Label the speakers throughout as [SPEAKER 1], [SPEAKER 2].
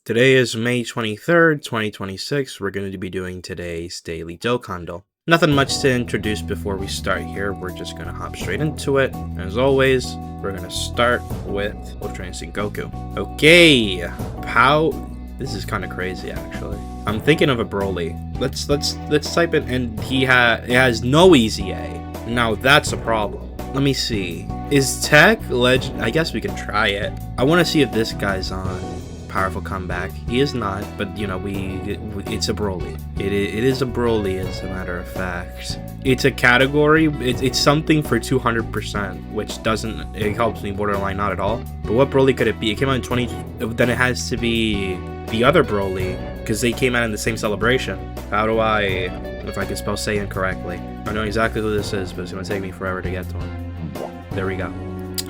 [SPEAKER 1] Today is May 23rd, 2026. We're going to be doing today's daily Dokkandle. Nothing much to introduce before we start here. We're just going to hop straight into it. As always, we're going to start with Ultra Instinct Goku. Okay, this is kind of crazy actually. I'm thinking of a Broly. Let's type it, and it has no easy A. Now that's a problem. Let me see. Is Tech Legend? I guess we can try it. I want to see if this guy's on Powerful Comeback. He is not, but you know, it's a Broly. It is a Broly, as a matter of fact. It's a category. It's something for 200%, which doesn't. It helps me borderline not at all. But what Broly could it be? It came out in 20. Then it has to be the other Broly, because they came out in the same celebration. How do I, if I can spell Saiyan correctly? I know exactly who this is, but it's gonna take me forever to get to him. There we go.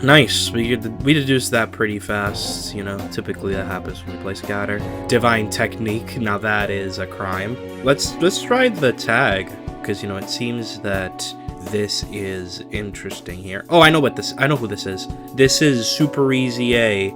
[SPEAKER 1] Nice. We deduced that pretty fast. You know, typically that happens when we play Scatter. Divine Technique. Now that is a crime. Let's try the tag, because you know it seems that this is interesting here. Oh, I know who this is. This is Super Easy A.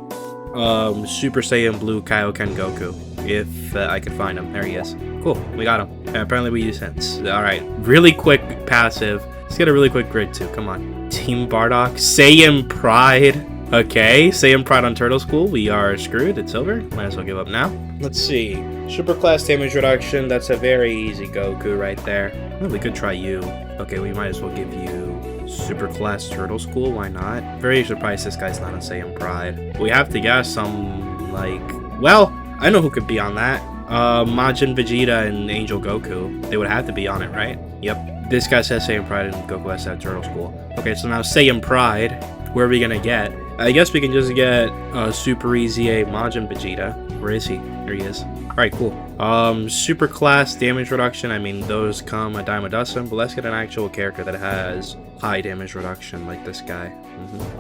[SPEAKER 1] Super Saiyan Blue Kaioken Goku. If I could find him. There he is. Cool. We got him. And apparently we use hints. Alright. Really quick passive. Let's get a really quick grid too. Come on. Team Bardock. Saiyan Pride. Okay. Saiyan Pride on Turtle School. We are screwed. It's over. Might as well give up now. Let's see. Super class damage reduction. That's a very easy Goku right there. Oh, we could try you. Okay, we might as well give you Super class Turtle School. Why not? Very surprised this guy's not on Saiyan Pride. We have to guess some, like... Well, I know who could be on that. Majin Vegeta and Angel Goku. They would have to be on it, right? Yep. This guy says Saiyan Pride and Goku has that Turtle School. Okay, so now Saiyan Pride. Where are we gonna get? I guess we can just get Super Easy A Majin Vegeta. Where is he? There he is. Alright, cool. Super class damage reduction. I mean, those come a dime a dozen, but let's get an actual character that has high damage reduction, like this guy.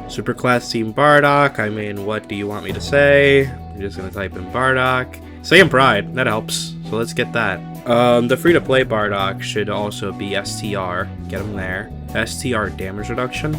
[SPEAKER 1] Super class Team Bardock. I mean, what do you want me to say? I'm just gonna type in Bardock. Saiyan Pride. That helps. So let's get that. The free-to-play Bardock should also be STR. Get him there. STR damage reduction.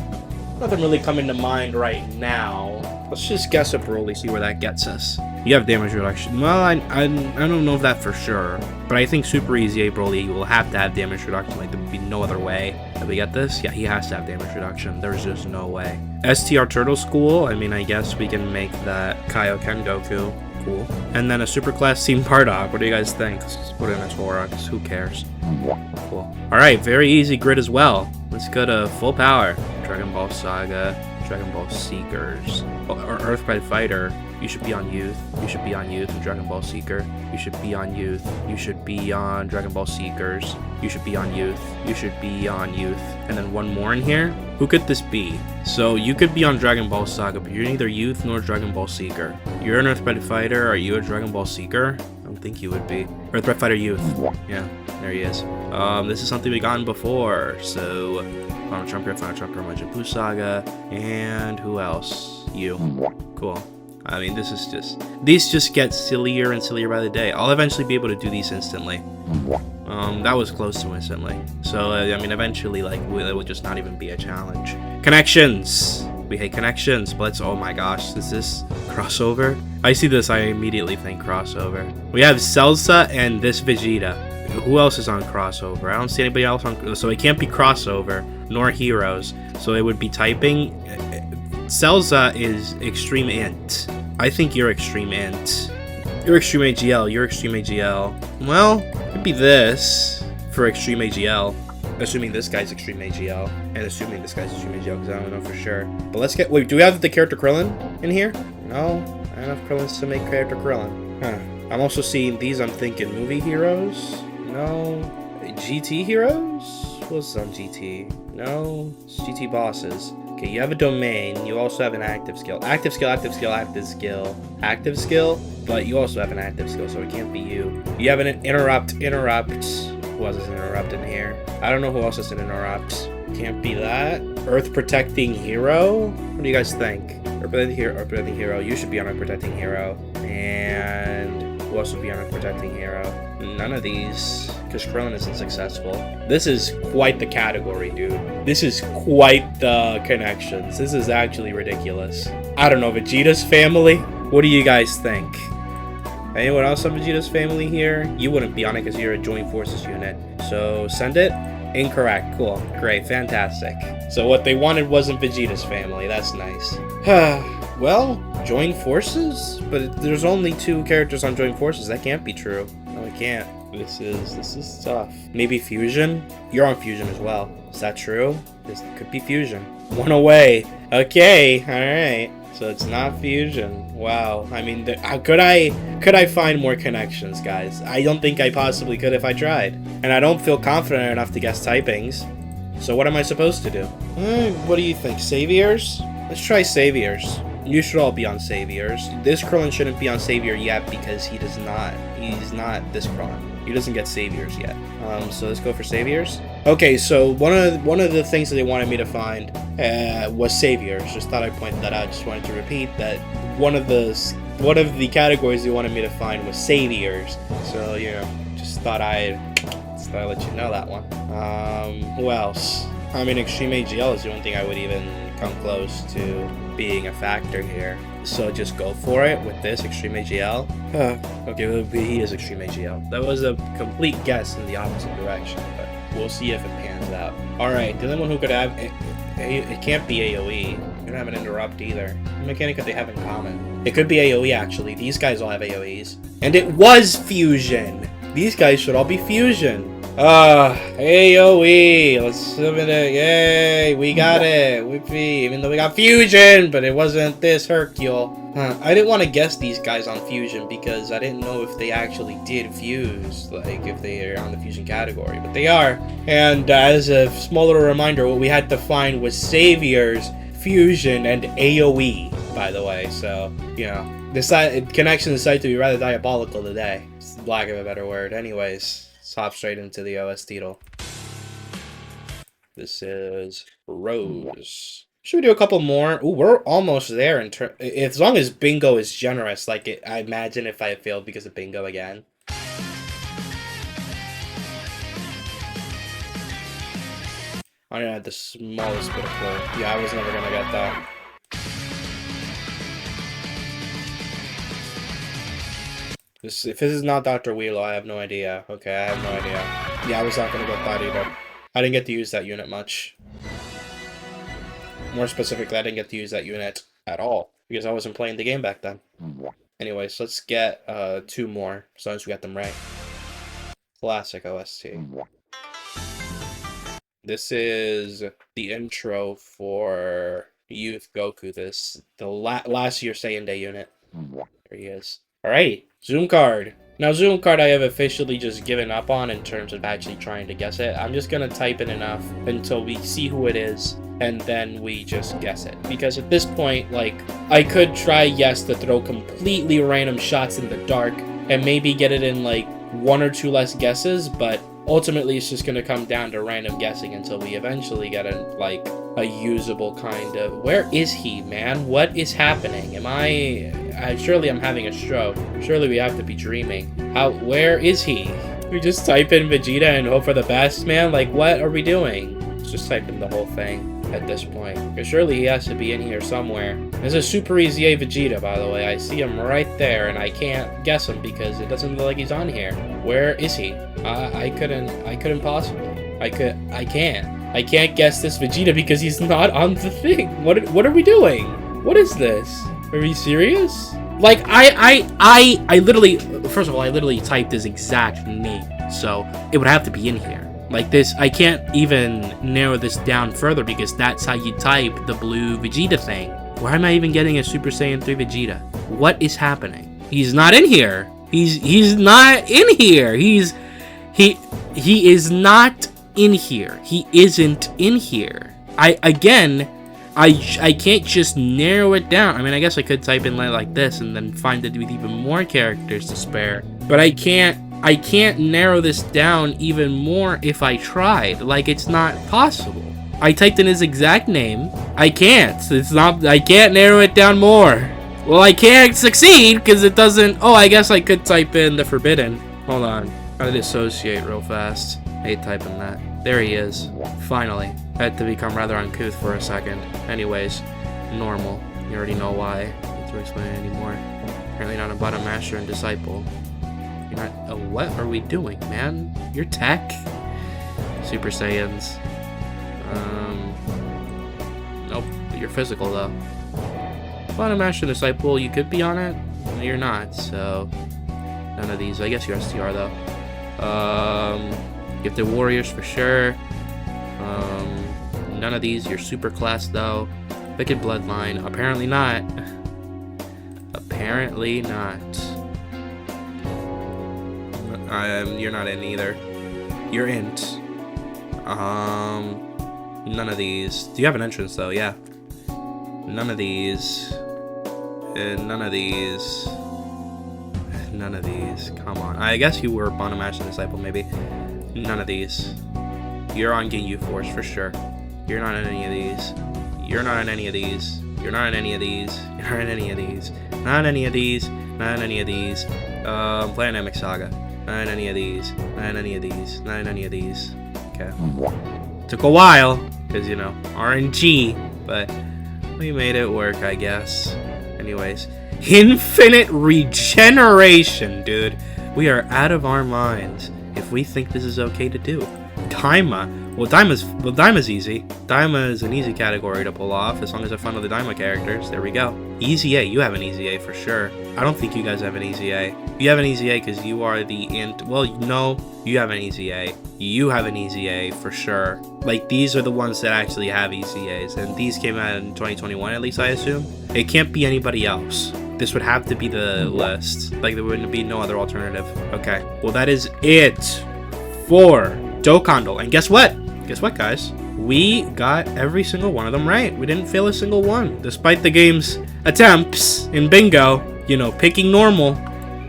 [SPEAKER 1] Nothing really coming to mind right now. Let's just guess a Broly, see where that gets us. You have damage reduction. Well, I don't know if that for sure, but I think Super Easy A Broly will have to have damage reduction. Like, there would be no other way that we get this. Yeah, he has to have damage reduction. There's just no way. STR Turtle School. I mean, I guess we can make that Kaioken Goku. Cool. And then a super class Team Bardock. What do you guys think? Let's just put in a Torux. Who cares? Cool. Alright, very easy grid as well. Let's go to full power. Dragon Ball Saga, Dragon Ball Seekers, or Earthbred Fighter. You should be on Youth. You should be on Youth and Dragon Ball Seeker. You should be on Youth. You should be on Dragon Ball Seekers. You should be on Youth. You should be on Youth. And then one more in here. Who could this be? So you could be on Dragon Ball Saga, but you're neither Youth nor Dragon Ball Seeker. You're an Earthbred Fighter. Are you a Dragon Ball Seeker? I don't think you would be. Earthbred Fighter Youth. Yeah, there he is. This is something we've gotten before. So Final Trumper, Majin Buu Saga, and who else? You. Cool. I mean, these just get sillier and sillier by the day. I'll eventually be able to do these instantly. That was close to instantly. So, I mean, eventually, like, it will just not even be a challenge. Connectionz! We hate Connectionz, but oh my gosh, is this crossover? I see this, I immediately think crossover. We have Celsa and this Vegeta. Who else is on crossover? I don't see anybody else on, so it can't be crossover, nor heroes. So it would be typing. Celsa is Extreme Int. I think you're Extreme Int. You're Extreme AGL. You're Extreme AGL. Well, it could be this for Extreme AGL. Assuming this guy's Extreme AGL. And assuming this guy's Extreme AGL, because I don't know for sure. But let's get... Wait, do we have the character Krillin in here? No. I don't have Krillins to make character Krillin. Huh. I'm also seeing these, I'm thinking movie heroes. No. GT heroes? What's on GT? No. It's GT bosses. Okay, you have a domain. You also have an active skill. Active skill, active skill, active skill. Active skill, but you also have an active skill, so it can't be you. You have an interrupt. Who else is an interrupt in here? I don't know who else is an interrupt. Can't be that. Earth protecting hero? What do you guys think? Earth protecting hero. You should be on a protecting hero. And who else would be on a protecting hero? None of these, because Krillin isn't successful. This is quite the category, dude. This is quite the Connectionz. This is actually ridiculous. I don't know, Vegeta's family? What do you guys think? Anyone else on Vegeta's family here? You wouldn't be on it because you're a joint forces unit. So send it. Incorrect. Cool. Great. Fantastic. So what they wanted wasn't Vegeta's family. That's nice. Well, join forces? But there's only 2 characters on join forces. That can't be true. No, it can't. This is tough. Maybe fusion? You're on fusion as well. Is that true? This could be fusion. 1 away. Okay. All right. So it's not fusion. Wow. I mean, could I find more connections, guys? I don't think I possibly could if I tried. And I don't feel confident enough to guess typings. So what am I supposed to do? What do you think? Saviors? Let's try Saviors. You should all be on Saviors. This Krillin shouldn't be on Savior yet because he's not this Krillin. He doesn't get Saviors yet. So let's go for Saviors. Okay, so one of the things that they wanted me to find was Saviors. Just thought I'd point that out. Just wanted to repeat that one of the categories they wanted me to find was Saviors. So just thought I'd let you know that one. Who else? I mean, Extreme AGL is the only thing I would even come close to being a factor here. So just go for it with this Extreme AGL. Okay, he is Extreme AGL. That was a complete guess in the opposite direction, but we'll see if it pans out. Alright, the only one who could have it can't be AoE. You don't have an interrupt either. What mechanic could they have in common? It could be AoE actually. These guys all have AoEs. And it was fusion! These guys should all be fusion. AoE. Let's submit it. Yay, we got it. Whippy. Even though we got fusion, but it wasn't this Hercule. I didn't want to guess these guys on fusion because I didn't know if they actually did fuse, like if they are on the fusion category, but they are. And as a small little reminder, what we had to find was Saviors, fusion, and AoE, by the way. So, this Connectionz decided to be rather diabolical today. It's lack of a better word. Anyways. Let's hop straight into the OSTdle. This is Rose. Should we do a couple more? Ooh, we're almost there as long as bingo is generous, like I imagine if I failed because of bingo again. I didn't have the smallest bit of clue. Yeah, I was never gonna get that. If this is not Dr. Wheelo, I have no idea. Okay, I have no idea. Yeah, I was not gonna get that either. I didn't get to use that unit much. More specifically, I didn't get to use that unit at all because I wasn't playing the game back then. Anyways, let's get 2 more as long as we got them right. Classic OST. This is the intro for Youth Goku. The last year Saiyan Day unit. There he is. Alright, Zoom card. Now, Zoom card I have officially just given up on in terms of actually trying to guess it. I'm just gonna type in enough until we see who it is, and then we just guess it. Because at this point, like, I could try, yes, to throw completely random shots in the dark, and maybe get it in, like, 1 or 2 less guesses, but ultimately it's just gonna come down to random guessing until we eventually get a usable kind of... Where is he, man? What is happening? Surely I'm having a stroke. Surely we have to be dreaming. Where is he? We just type in Vegeta and hope for the best, man? Like, what are we doing? Let's just type in the whole thing at this point. Because surely he has to be in here somewhere. There's a Super Easy A Vegeta, by the way. I see him right there, and I can't guess him because it doesn't look like he's on here. Where is he? I couldn't possibly. I can't guess this Vegeta because he's not on the thing. What are we doing? What is this? Are we serious? Like, I literally, first of all, I literally typed his exact name, so it would have to be in here. Like this, I can't even narrow this down further because that's how you type the blue Vegeta thing. Why am I even getting a Super Saiyan 3 Vegeta? What is happening? He's not in here. He's not in here. He is not in here. He isn't in here. I can't just narrow it down. I mean, I guess I could type in like this and then find it with even more characters to spare. But I can't narrow this down even more if I tried. Like, it's not possible. I typed in his exact name. I can't narrow it down more. Well, I can't succeed because it doesn't... Oh, I guess I could type in the Forbidden. Hold on. Gotta dissociate real fast. I hate typing that. There he is. Finally. I had to become rather uncouth for a second. Anyways, normal. You already know why. I don't need to explain it anymore. Apparently not a bottom master and disciple. You're not. Oh, what are we doing, man? You're tech. Super Saiyans. Nope. You're physical though. Bottom master and disciple. You could be on it. No, you're not. So none of these. I guess you're STR though. Gifted warriors for sure. None of these. You're super class though. Wicked bloodline. Apparently not. Apparently not. You're not in either. You're int. None of these. Do you have an entrance though? Yeah. None of these. None of these. None of these. Come on. I guess you were bottom master disciple maybe. None of these. You're on Ginyu Force for sure. You're not in any of these. You're not in any of these. You're not in any of these. You're not in any of these. Not in any of these. Not in any of these. Planamic Saga. Not in any of these. Not in any of these. Not in any of these. Okay. Took a while, because, you know, RNG, but we made it work, I guess. Anyways. Infinite regeneration, dude. We are out of our minds if we think this is okay to do. Daima. Well, Daima's easy. Daima is an easy category to pull off as long as I find the Daima characters. There we go. Easy A. You have an easy A for sure. I don't think you guys have an easy A. You have an easy A because you are the int. Well, no, you have an easy A. You have an easy A for sure. Like, these are the ones that actually have easy A's, and these came out in 2021 at least, I assume. It can't be anybody else. This would have to be the list. Like, there wouldn't be no other alternative. Okay. Well, that is it for Dokkandle. And guess what? Guess what, guys? We got every single one of them right. We didn't fail a single one. Despite the game's attempts in bingo, you know, picking normal.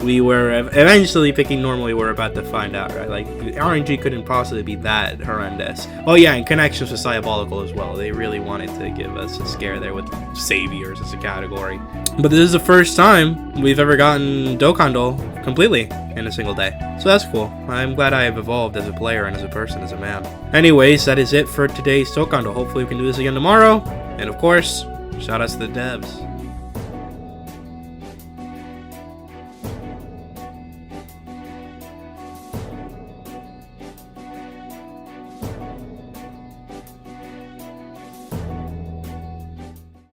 [SPEAKER 1] We were eventually picking normal. We were about to find out, right? Like, RNG couldn't possibly be that horrendous. Oh yeah, and Connectionz was diabolical as well. They really wanted to give us a scare there with saviors as a category. But this is the first time we've ever gotten Dokkandle completely in a single day. So that's cool. I'm glad I have evolved as a player and as a person, as a man. Anyways, that is it for today's Dokkandle. Hopefully we can do this again tomorrow. And of course, shout outs to the devs.